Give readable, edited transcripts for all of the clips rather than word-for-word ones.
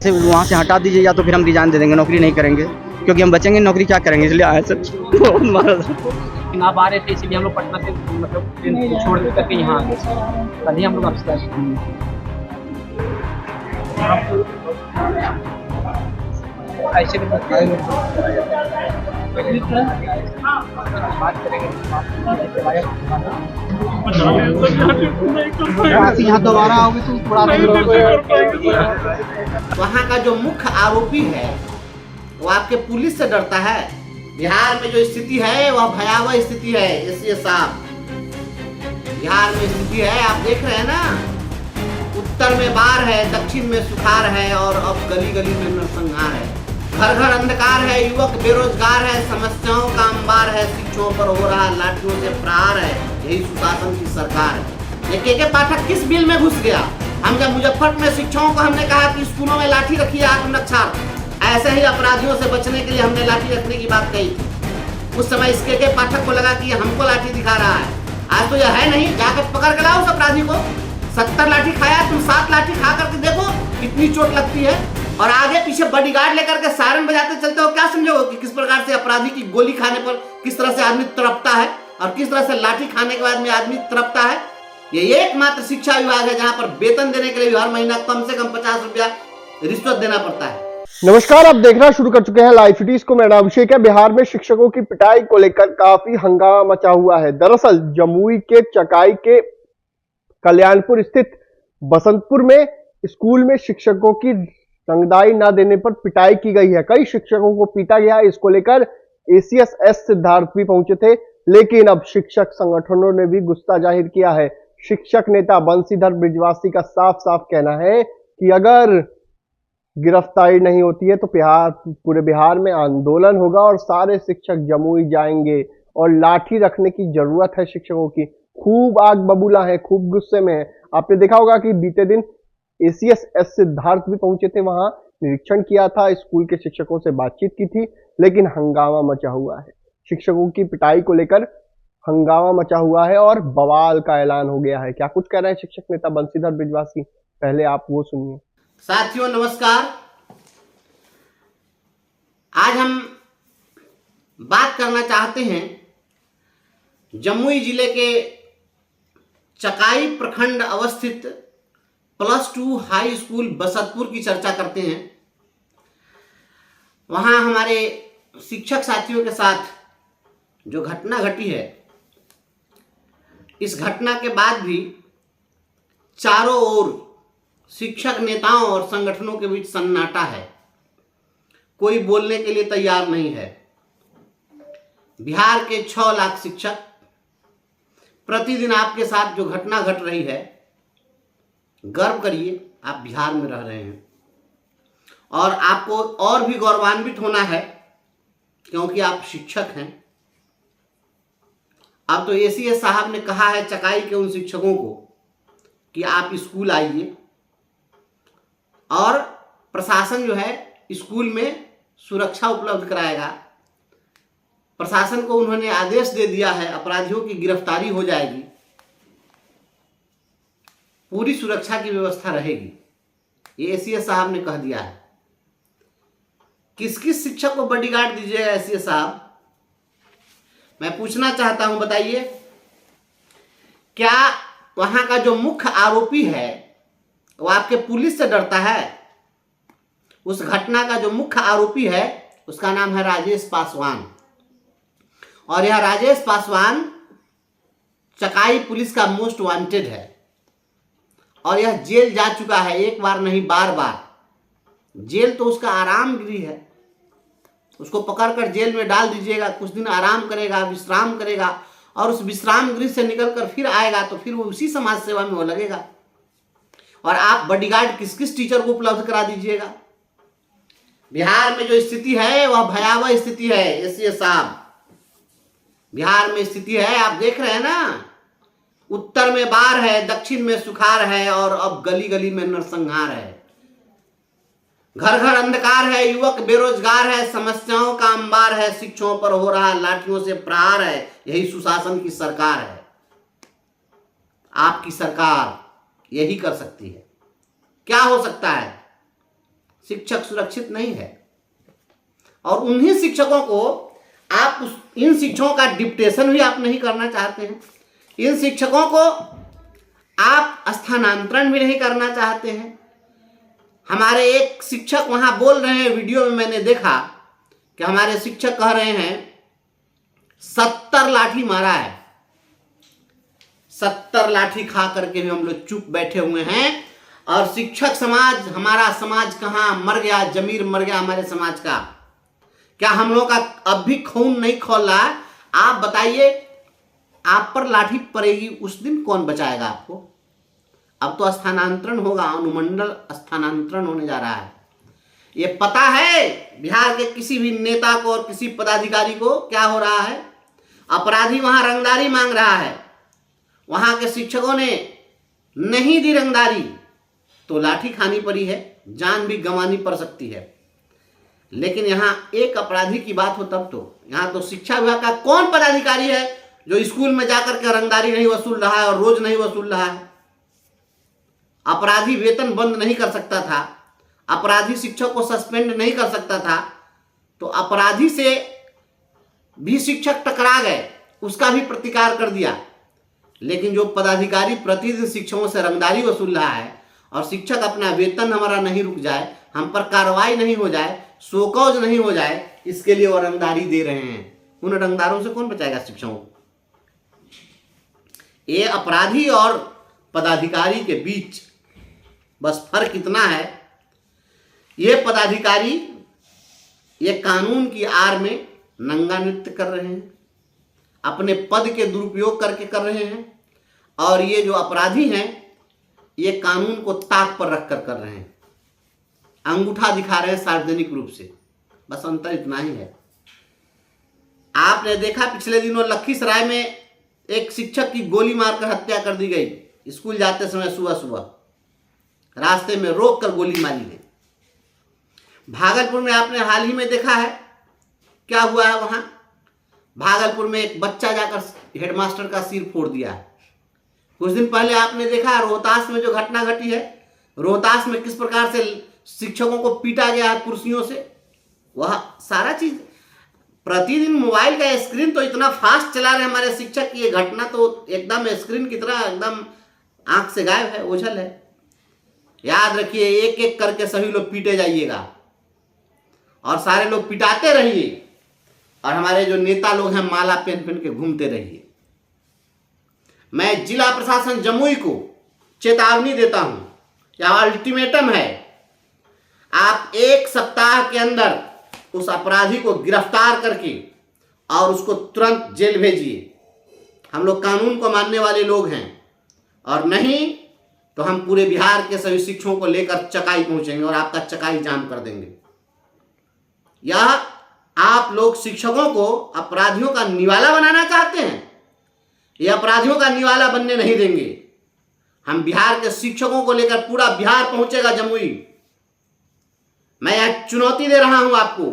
थे वहाँ से हटा दीजिए या तो फिर हम रिजाइन दे देंगे, नौकरी नहीं करेंगे क्योंकि हम बचेंगे नौकरी क्या करेंगे, इसलिए आए सर। बहुत मारा था। लेकिन आप आ रहे थे इसीलिए हम लोग पटना से मतलब ट्रेन को छोड़ करके यहाँ आ गए। कल ही हम लोग आपसे ऐसे भी बात करेंगे। यहाँ दोबारा आओगे तो थोड़ा वहाँ का जो मुख्य आरोपी है वो आपके पुलिस से डरता है। बिहार में जो स्थिति है वह भयावह स्थिति है। एसीएस साहब, बिहार में स्थिति है आप देख रहे हैं ना, उत्तर में बाढ़ है, दक्षिण में सुखाड़ है और अब गली गली में नरसंहार है। घर घर अंधकार है, युवक बेरोजगार है, समस्याओं का अंबार है, शिक्षकों पर हो रहा लाठियों से प्रहार है। यही सुशासन की सरकार है। ये के पाठक किस बिल में घुस गया? हम जब मुजफ्फरपुर में शिक्षकों को हमने कहा कि स्कूलों में लाठी रखिए आत्मरक्षा, ऐसे ही अपराधियों से बचने के लिए हमने लाठी रखने की बात कही थी। उस समय इसके पाठक को लगा कि हमको लाठी दिखा रहा है। आज तो यह है नहीं, जाकर पकड़ के लाओ उस अपराधी को। 70 लाठी खाया, तुम 7 लाठी खा करके देखो कितनी चोट लगती है। और आगे पीछे बॉडीगार्ड लेकर के सायरन बजाते चलते हो। क्या समझोगे कि किस प्रकार से अपराधी की गोली खाने पर किस तरह से आदमी तड़पता है और किस तरह से लाठी खाने के बाद में आदमी तड़पता है। ये एकमात्र शिक्षा विभाग है जहां पर वेतन देने के लिए हर महीना कम से कम 50 रुपया रिश्वत देना पड़ता है। नमस्कार, आप देखना शुरू कर चुके हैं लाइव सिटीज को। मेरा नाम अभिषेक है। बिहार में शिक्षकों की पिटाई को लेकर काफी हंगामा मचा हुआ है। दरअसल जमुई के चकाई के कल्याणपुर स्थित बसंतपुर में स्कूल में शिक्षकों की रंगदाई न देने पर पिटाई की गई है। कई शिक्षकों को पीटा गया। इसको लेकर एसीएस सिद्धार्थ भी पहुंचे थे, लेकिन अब शिक्षक संगठनों ने भी गुस्सा जाहिर किया है। शिक्षक नेता बंशीधर बृजवासी का साफ साफ कहना है कि अगर गिरफ्तारी नहीं होती है तो पूरे बिहार में आंदोलन होगा और सारे शिक्षक जमुई जाएंगे और लाठी रखने की जरूरत है शिक्षकों की। खूब आग बबूला है, खूब गुस्से में है। आपने देखा होगा कि बीते दिन एसीएस सिद्धार्थ भी पहुंचे थे, वहां निरीक्षण किया था, स्कूल के शिक्षकों से बातचीत की थी, लेकिन हंगामा मचा हुआ है। शिक्षकों की पिटाई को लेकर हंगामा मचा हुआ है और बवाल का ऐलान हो गया है। क्या कुछ कह रहे हैं शिक्षक नेता बंशीधर बृजवासी, पहले आप वो सुनिए। साथियों नमस्कार, आज हम बात करना चाहते हैं जमुई जिले के चकाई प्रखंड अवस्थित +2 हाई स्कूल बसंतपुर की चर्चा करते हैं। वहां हमारे शिक्षक साथियों के साथ जो घटना घटी है, इस घटना के बाद भी चारों ओर शिक्षक नेताओं और संगठनों के बीच सन्नाटा है। कोई बोलने के लिए तैयार नहीं है। बिहार के 6 लाख शिक्षक, प्रतिदिन आपके साथ जो घटना घट रही है, गर्व करिए आप बिहार में रह रहे हैं और आपको और भी गौरवान्वित होना है क्योंकि आप शिक्षक हैं। अब तो एसीएस साहब ने कहा है चकाई के उन शिक्षकों को कि आप स्कूल आइए और प्रशासन जो है स्कूल में सुरक्षा उपलब्ध कराएगा। प्रशासन को उन्होंने आदेश दे दिया है, अपराधियों की गिरफ्तारी हो जाएगी, पूरी सुरक्षा की व्यवस्था रहेगी। ये एसीएस साहब ने कह दिया है। किस किस शिक्षक को बॉडीगार्ड दीजिएगा एसीएस साहब? मैं पूछना चाहता हूं, बताइए, क्या वहां का जो मुख्य आरोपी है वो आपके पुलिस से डरता है? उस घटना का जो मुख्य आरोपी है उसका नाम है राजेश पासवान और यह राजेश पासवान चकाई पुलिस का मोस्ट वांटेड है और यह जेल जा चुका है, एक बार नहीं बार बार। जेल तो उसका आराम गृह है, उसको पकड़कर जेल में डाल दीजिएगा, कुछ दिन आराम करेगा, विश्राम करेगा और उस विश्राम गृह से निकलकर फिर आएगा तो फिर वो उसी समाज सेवा में वो लगेगा। और आप बॉडीगार्ड किस किस टीचर को उपलब्ध करा दीजिएगा? बिहार में जो स्थिति है वह भयावह स्थिति है। एसीएस साहब, बिहार में स्थिति है आप देख रहे हैं ना, उत्तर में बाढ़ है, दक्षिण में सुखाड़ है और अब गली गली में नरसंहार है। घर घर अंधकार है, युवक बेरोजगार है, समस्याओं का अंबार है, शिक्षकों पर हो रहा लाठियों से प्रहार है। यही सुशासन की सरकार है। आपकी सरकार यही कर सकती है। क्या हो सकता है? शिक्षक सुरक्षित नहीं है। और उन्हीं शिक्षकों को इन शिक्षकों का डिप्टेशन भी आप नहीं करना चाहते हैं, इन शिक्षकों को आप स्थानांतरण भी नहीं करना चाहते हैं। हमारे एक शिक्षक वहां बोल रहे हैं, वीडियो में मैंने देखा कि हमारे शिक्षक कह रहे हैं 70 लाठी मारा है, 70 लाठी खा करके भी हम लोग चुप बैठे हुए हैं। और शिक्षक समाज, हमारा समाज कहाँ मर गया, जमीर मर गया हमारे समाज का। क्या हम लोग का अब भी खून नहीं खौल रहा? आप बताइए, आप पर लाठी पड़ेगी उस दिन कौन बचाएगा आपको? अब तो स्थानांतरण होगा, अनुमंडल स्थानांतरण होने जा रहा है। ये पता है बिहार के किसी भी नेता को और किसी पदाधिकारी को क्या हो रहा है? अपराधी वहां रंगदारी मांग रहा है, वहां के शिक्षकों ने नहीं दी रंगदारी तो लाठी खानी पड़ी है, जान भी गंवानी पड़ सकती है। लेकिन यहाँ एक अपराधी की बात हो तब तो, यहाँ तो शिक्षा विभाग का कौन पदाधिकारी है जो स्कूल में जाकर के रंगदारी नहीं वसूल रहा है और रोज नहीं वसूल रहा है? अपराधी वेतन बंद नहीं कर सकता था, अपराधी शिक्षक को सस्पेंड नहीं कर सकता था, तो अपराधी से भी शिक्षक टकरा गए, उसका भी प्रतिकार कर दिया। लेकिन जो पदाधिकारी प्रतिदिन शिक्षकों से रंगदारी वसूल रहा है और शिक्षक अपना वेतन हमारा नहीं रुक जाए, हम पर कार्रवाई नहीं हो जाए, शोकौज नहीं हो जाए, इसके लिए वो रंगदारी दे रहे हैं। उन रंगदारों से कौन बचाएगा शिक्षकों को? ये अपराधी और पदाधिकारी के बीच बस फर्क इतना है, ये पदाधिकारी ये कानून की आड़ में नंगा नृत्य कर रहे हैं, अपने पद के दुरुपयोग करके कर रहे हैं, और ये जो अपराधी हैं ये कानून को ताक पर रखकर कर रहे हैं, अंगूठा दिखा रहे हैं सार्वजनिक रूप से। बस अंतर इतना ही है। आपने देखा पिछले दिनों लखीसराय में एक शिक्षक की गोली मारकर हत्या कर दी गई। स्कूल जाते समय सुबह सुबह रास्ते में रोक कर गोली मारी गई। भागलपुर में आपने हाल ही में देखा है क्या हुआ है। वहां भागलपुर में एक बच्चा जाकर हेडमास्टर का सिर फोड़ दिया है। कुछ दिन पहले आपने देखा रोहतास में जो घटना घटी है, रोहतास में किस प्रकार से शिक्षकों को पीटा गया है कुर्सियों से। वह सारा चीज प्रतिदिन मोबाइल का स्क्रीन तो इतना फास्ट चला रहे हमारे शिक्षक की, ये घटना तो एकदम स्क्रीन की तरह एकदम आंख से गायब है, ओझल है। याद रखिए, एक एक करके सभी लोग पीटे जाइएगा और सारे लोग पिटाते रहिए, और हमारे जो नेता लोग हैं माला पहन पहन के घूमते रहिए। मैं जिला प्रशासन जमुई को चेतावनी देता हूं, या अल्टीमेटम है, आप 1 सप्ताह के अंदर उस अपराधी को गिरफ्तार करके और उसको तुरंत जेल भेजिए। हम लोग कानून को मानने वाले लोग हैं, और नहीं तो हम पूरे बिहार के सभी शिक्षकों को लेकर चकाई पहुंचेंगे और आपका चकाई जाम कर देंगे। यह आप लोग शिक्षकों को अपराधियों का निवाला बनाना चाहते हैं, ये अपराधियों का निवाला बनने नहीं देंगे। हम बिहार के शिक्षकों को लेकर पूरा बिहार पहुंचेगा जमुई। मैं यह चुनौती दे रहा हूं आपको,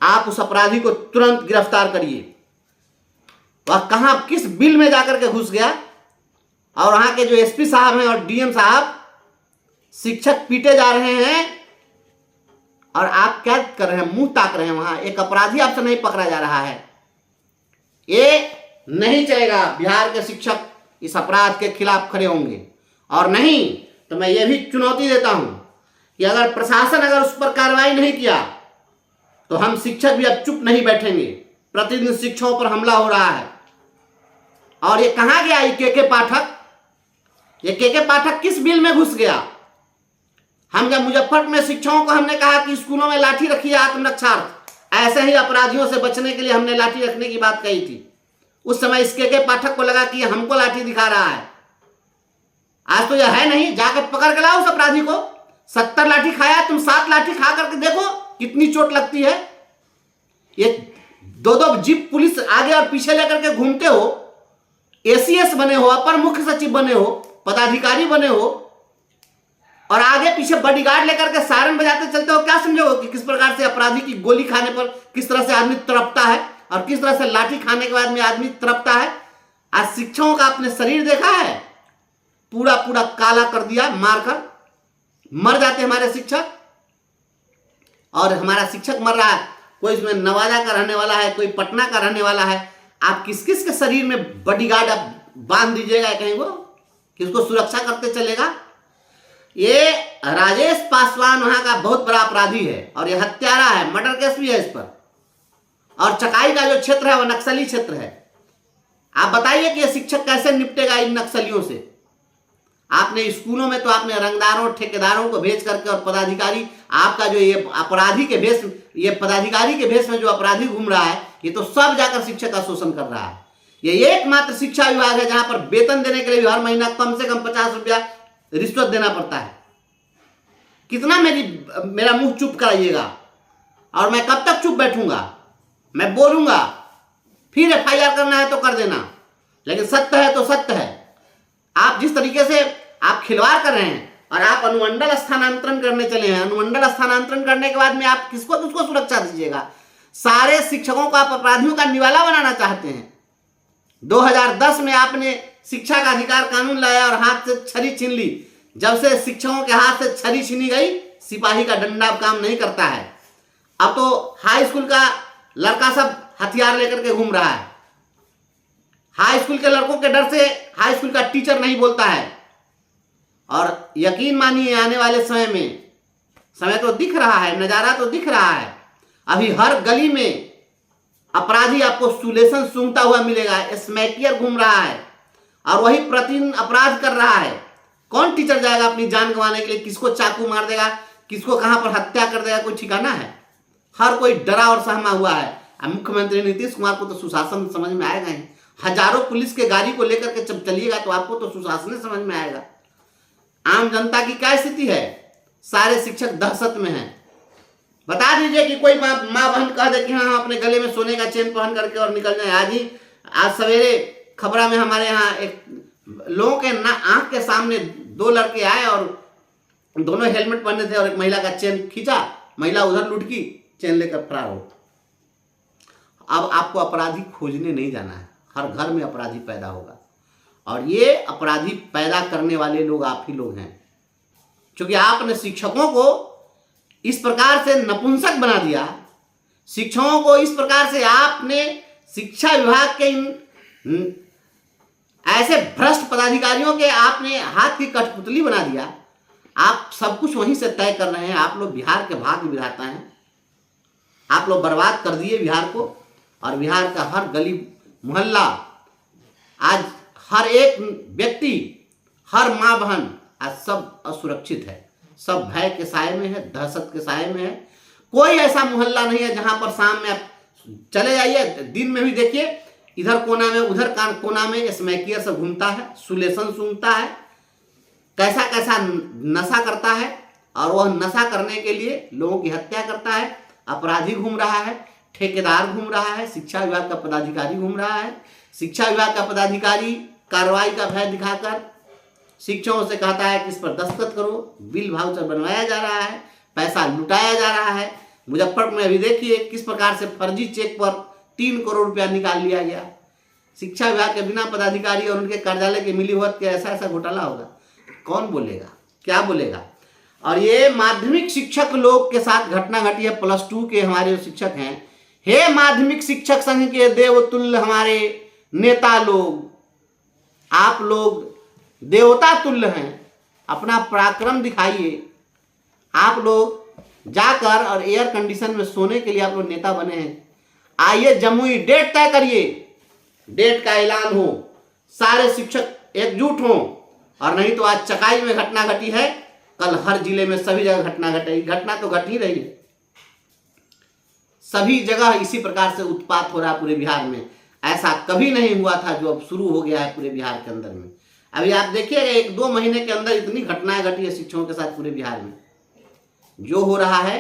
आप उस अपराधी को तुरंत गिरफ्तार करिए। वह कहां किस बिल में जाकर के घुस गया, और वहां के जो एसपी साहब हैं और डीएम साहब, शिक्षक पीटे जा रहे हैं और आप क्या कर रहे हैं, मुंह ताक रहे हैं। वहां एक अपराधी आपसे नहीं पकड़ा जा रहा है। ये नहीं चलेगा। बिहार के शिक्षक इस अपराध के खिलाफ खड़े होंगे, और नहीं तो मैं ये भी चुनौती देता हूं कि अगर प्रशासन अगर उस पर कार्रवाई नहीं किया तो हम शिक्षक भी अब चुप नहीं बैठेंगे। प्रतिदिन शिक्षकों पर हमला हो रहा है। और ये कहां गया ये के पाठक? ये के पाठक किस बिल में घुस गया? हम जब मुजफ्फरपुर में शिक्षकों को हमने कहा कि स्कूलों में लाठी रखिए आत्मरक्षार्थ, ऐसे ही अपराधियों से बचने के लिए हमने लाठी रखने की बात कही थी। उस समय इस के पाठक को लगा कि हमको लाठी दिखा रहा है। आज तो यह है नहीं, जाकर पकड़ के लाओ उस अपराधी को। 70 लाठी खाया, तुम 7 लाठी खा करके देखो कितनी चोट लगती है। ये 2-2 जीप पुलिस आगे और पीछे लेकर के घूमते हो, एसीएस बने हो, अपर मुख्य सचिव बने हो, पदाधिकारी बने हो, और आगे पीछे बॉडीगार्ड लेकर के सायरन बजाते चलते हो। क्या समझो कि किस प्रकार से अपराधी की गोली खाने पर किस तरह से आदमी तड़पता है, और किस तरह से लाठी खाने के बाद में आदमी तड़पता है। आज शिक्षकों का आपने शरीर देखा है, पूरा पूरा काला कर दिया, मारकर मर जाते हमारे शिक्षक। और हमारा शिक्षक मर रहा है, कोई इसमें नवादा का रहने वाला है, कोई पटना का रहने वाला है, आप किस किस के शरीर में बॉडीगार्ड आप बांध दीजिएगा कहीं को, किसको सुरक्षा करते चलेगा? ये राजेश पासवान वहां का बहुत बड़ा अपराधी है और ये हत्यारा है, मर्डर केस भी है इस पर। और चकाई का जो क्षेत्र है वो नक्सली क्षेत्र है। आप बताइए कि ये शिक्षक कैसे निपटेगा इन नक्सलियों से? आपने स्कूलों में तो आपने रंगदारों ठेकेदारों को भेज करके और पदाधिकारी, आपका जो ये अपराधी के भेष, ये पदाधिकारी के भेष में जो अपराधी घूम रहा है, ये तो सब जाकर शिक्षक का शोषण कर रहा है। ये एकमात्र शिक्षा विभाग है जहां पर वेतन देने के लिए हर महीना कम से कम 50 रुपया रिश्वत देना पड़ता है। कितना मेरा मुंह चुप कराइएगा? और मैं कब तक चुप बैठूंगा? मैं बोलूंगा, फिर FIR करना है तो कर देना, लेकिन सत्य है तो सत्य है। आप जिस तरीके से आप खिलवाड़ कर रहे हैं और आप अनुमंडल स्थानांतरण करने चले हैं, अनुमंडल स्थानांतरण करने के बाद में आप किसको सुरक्षा दीजिएगा? सारे शिक्षकों को आप अपराधियों का निवाला बनाना चाहते हैं। 2010 में आपने शिक्षा का अधिकार कानून लाया और हाथ से छड़ी छीन ली। जब से शिक्षकों के हाथ से छड़ी छीनी गई, सिपाही का डंडा अब काम नहीं करता है। अब तो हाई स्कूल का लड़का सब हथियार लेकर के घूम रहा है। हाई स्कूल के लड़कों के डर से हाई स्कूल का टीचर नहीं बोलता है। और यकीन मानिए आने वाले समय में, समय तो दिख रहा है, नजारा तो दिख रहा है, अभी हर गली में अपराधी आपको सुलेशन सूंघता हुआ मिलेगा। स्मैकियर घूम रहा है और वही प्रतिदिन अपराध कर रहा है। कौन टीचर जाएगा अपनी जान गंवाने के लिए? किसको चाकू मार देगा, किसको कहां पर हत्या कर देगा, कोई ठिकाना है? हर कोई डरा और सहमा हुआ है। मुख्यमंत्री नीतीश कुमार को तो सुशासन समझ में आएगा ही। हजारों पुलिस के गाड़ी को लेकर के जब चलिएगा तो आपको तो सुशासन समझ में आएगा। आम जनता की क्या स्थिति है? सारे शिक्षक दहशत में हैं। बता दीजिए कि कोई माँ बहन कह दे कि हाँ अपने गले में सोने का चेन पहन करके और निकल जाए। आज सवेरे खबरा में हमारे यहाँ एक लोगों के आंख के सामने 2 लड़के आए और दोनों हेलमेट पहने थे और एक महिला का चेन खींचा, महिला उधर लुढ़की, चेन लेकर फरार हो। अब आपको अपराधी खोजने नहीं जाना है, हर घर में अपराधी पैदा होगा और ये अपराधी पैदा करने वाले लोग आप ही लोग हैं। क्योंकि आपने शिक्षकों को इस प्रकार से नपुंसक बना दिया, शिक्षकों को इस प्रकार से आपने शिक्षा विभाग के इन ऐसे भ्रष्ट पदाधिकारियों के आपने हाथ की कठपुतली बना दिया। आप सब कुछ वहीं से तय कर रहे हैं। आप लोग बिहार के भाग्य विधाता हैं। आप लोग बर्बाद कर दिए बिहार को और बिहार का हर गली मोहल्ला, आज हर एक व्यक्ति, हर माँ बहन आज सब असुरक्षित है, सब भय के साए में है, दहशत के साए में है। कोई ऐसा मोहल्ला नहीं है जहां पर शाम में आप चले जाइए, दिन में भी देखिए, इधर कोना में उधर कोना में स्मैकियर से घूमता है, सुलेशन सूंघता है, कैसा कैसा नशा करता है और वह नशा करने के लिए लोगों की हत्या करता है। अपराधी घूम रहा है, ठेकेदार घूम रहा है, शिक्षा विभाग का पदाधिकारी घूम रहा है। शिक्षा विभाग का पदाधिकारी कार्रवाई का भय दिखाकर शिक्षकों से कहता है कि इस पर दस्तखत करो, बिल वाउचर बनवाया जा रहा है, पैसा लुटाया जा रहा है। मुजफ्फरपुर में अभी देखिए किस प्रकार से फर्जी चेक पर 3 करोड़ रुपया निकाल लिया गया। शिक्षा विभाग के बिना पदाधिकारी और उनके कार्यालय के मिलीभगत के ऐसा घोटाला होगा, कौन बोलेगा, क्या बोलेगा? और ये माध्यमिक शिक्षक लोग के साथ घटना घटी है। +2 के हमारे जो शिक्षक हैं, हे माध्यमिक शिक्षक संघ के देवतुल्य हमारे नेता लोग, आप लोग देवता तुल्य हैं, अपना पराक्रम दिखाइए। आप लोग जाकर और एयर कंडीशन में सोने के लिए आप लोग नेता बने हैं। आइए जमुई डेट तय करिए, डेट का ऐलान हो, सारे शिक्षक एकजुट हों। और नहीं तो आज चकाई में घटना घटी है, कल हर जिले में सभी जगह घटना घटेगी। घटना तो घट ही रही है, सभी जगह इसी प्रकार से उत्पात हो रहा है पूरे बिहार में। ऐसा कभी नहीं हुआ था जो अब शुरू हो गया है पूरे बिहार के अंदर में। अभी आप देखिएगा 1-2 महीने के अंदर इतनी घटनाएं घटी है शिक्षकों के साथ पूरे बिहार में। जो हो रहा है,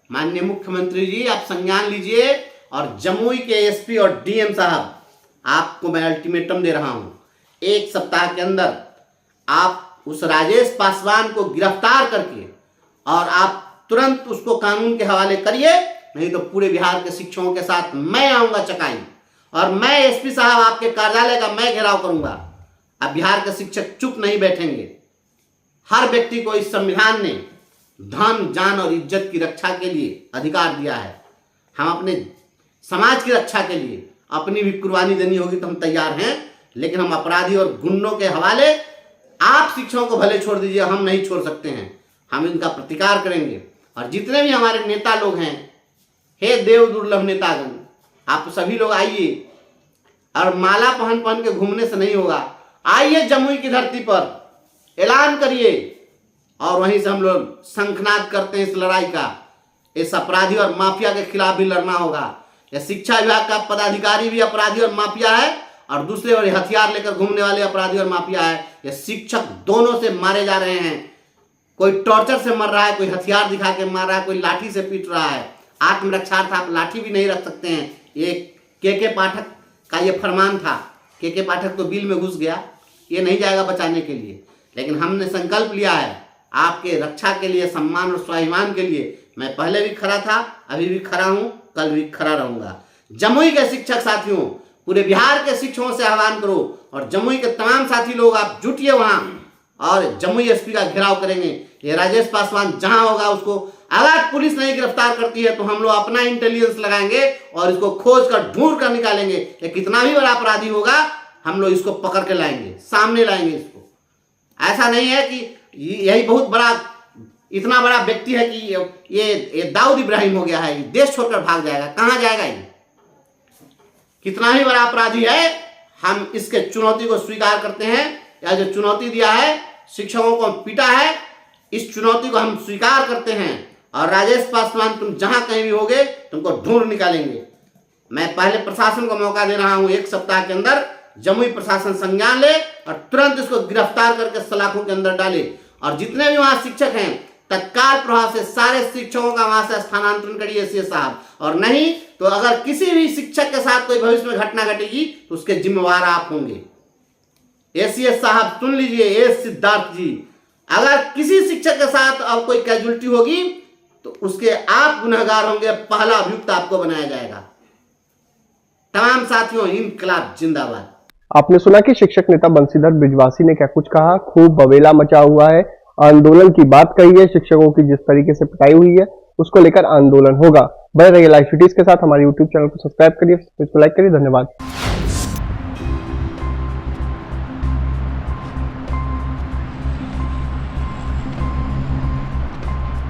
माननीय मुख्यमंत्री जी आप संज्ञान लीजिए और जमुई के एसपी और डीएम साहब, आपको मैं अल्टीमेटम दे रहा हूं, 1 सप्ताह के अंदर आप उस राजेश पासवान को गिरफ्तार करके और आप तुरंत उसको कानून के हवाले करिए, नहीं तो पूरे बिहार के शिक्षकों के साथ मैं आऊंगा चकाई और मैं एसपी साहब आपके कार्यालय का मैं घेराव करूंगा। अब बिहार के शिक्षक चुप नहीं बैठेंगे। हर व्यक्ति को इस संविधान ने धन जान और इज्जत की रक्षा के लिए अधिकार दिया है। हम अपने समाज की रक्षा के लिए अपनी भी कुर्बानी देनी होगी तो हम तैयार हैं, लेकिन हम अपराधी और गुंडों के हवाले आप शिक्षकों को भले छोड़ दीजिए, हम नहीं छोड़ सकते हैं। हम इनका प्रतिकार करेंगे। और जितने भी हमारे नेता लोग हैं, हे देव दुर्लभ नेतागण, आप सभी लोग आइए। और माला पहन पहन के घूमने से नहीं होगा, आइए जमुई की धरती पर ऐलान करिए और वहीं से हम लोग शंखनाद करते हैं इस लड़ाई का। इस अपराधी और माफिया के खिलाफ भी लड़ना होगा। यह शिक्षा विभाग का पदाधिकारी भी अपराधी और माफिया है और दूसरे और हथियार लेकर घूमने वाले अपराधी और माफिया है। यह शिक्षक दोनों से मारे जा रहे हैं। कोई टॉर्चर से मर रहा है, कोई हथियार दिखा के मार रहा है, कोई लाठी से पीट रहा है। आत्मरक्षार्थ आप लाठी भी नहीं रख सकते हैं। ये के पाठक का ये फरमान था। के पाठक तो बिल में घुस गया, ये नहीं जाएगा बचाने के लिए। लेकिन हमने संकल्प लिया है आपके रक्षा के लिए, सम्मान और स्वाभिमान के लिए। मैं पहले भी खड़ा था, अभी भी खड़ा हूं, कल भी खड़ा रहूंगा। जमुई के शिक्षक साथियों, पूरे बिहार के शिक्षकों से आह्वान करो और जमुई के तमाम साथी लोग आप जुटिए वहां और जमुई एसपी का घेराव करेंगे। ये राजेश पासवान जहां होगा उसको अगर पुलिस नहीं गिरफ्तार करती है तो हम लोग अपना इंटेलिजेंस लगाएंगे और इसको खोज कर ढूंढ कर निकालेंगे। ये कितना भी बड़ा अपराधी होगा, हम लोग इसको पकड़ के लाएंगे, सामने लाएंगे इसको। ऐसा नहीं है कि यही बहुत बड़ा, इतना बड़ा व्यक्ति है कि ये दाऊद इब्राहिम हो गया है, ये देश छोड़कर भाग जाएगा। कहां जाएगा ये? कितना ही बड़ा अपराधी है, हम इसके चुनौती को स्वीकार करते हैं। या जो चुनौती दिया है, शिक्षकों को पीटा है, इस चुनौती को हम स्वीकार करते हैं। और राजेश पासवान, तुम जहां कहीं भी होगे तुमको ढूंढ निकालेंगे। मैं पहले प्रशासन को मौका दे रहा हूं, 1 सप्ताह के अंदर जमुई प्रशासन संज्ञान ले और तुरंत इसको गिरफ्तार करके सलाखों के अंदर डाले। और जितने भी वहां शिक्षक हैं, तत्काल प्रभाव से सारे शिक्षकों का वहां से स्थानांतरण करिए एसीएस साहब। और नहीं तो अगर किसी भी शिक्षक के साथ कोई भविष्य में घटना घटेगी तो उसके जिम्मेवार आप होंगे। एसीएस साहब सुन लीजिए, एस सिद्धार्थ जी, अगर किसी शिक्षक के साथ अब कोई कैजुअलिटी होगी तो उसके आप गुनहगार होंगे, पहला अभियुक्त आपको बनाया जाएगा। तमाम साथियों, इनकलाब जिंदाबाद। आपने सुना कि शिक्षक नेता बंशीधर बृजवासी ने क्या कुछ कहा। खूब बवेला मचा हुआ है, आंदोलन की बात कही है। शिक्षकों की जिस तरीके से पिटाई हुई है उसको लेकर आंदोलन होगा। बने रहिए लाइव सिटीज के साथ। हमारे यूट्यूब चैनल को सब्सक्राइब करिए, इसको लाइक करिए। धन्यवाद।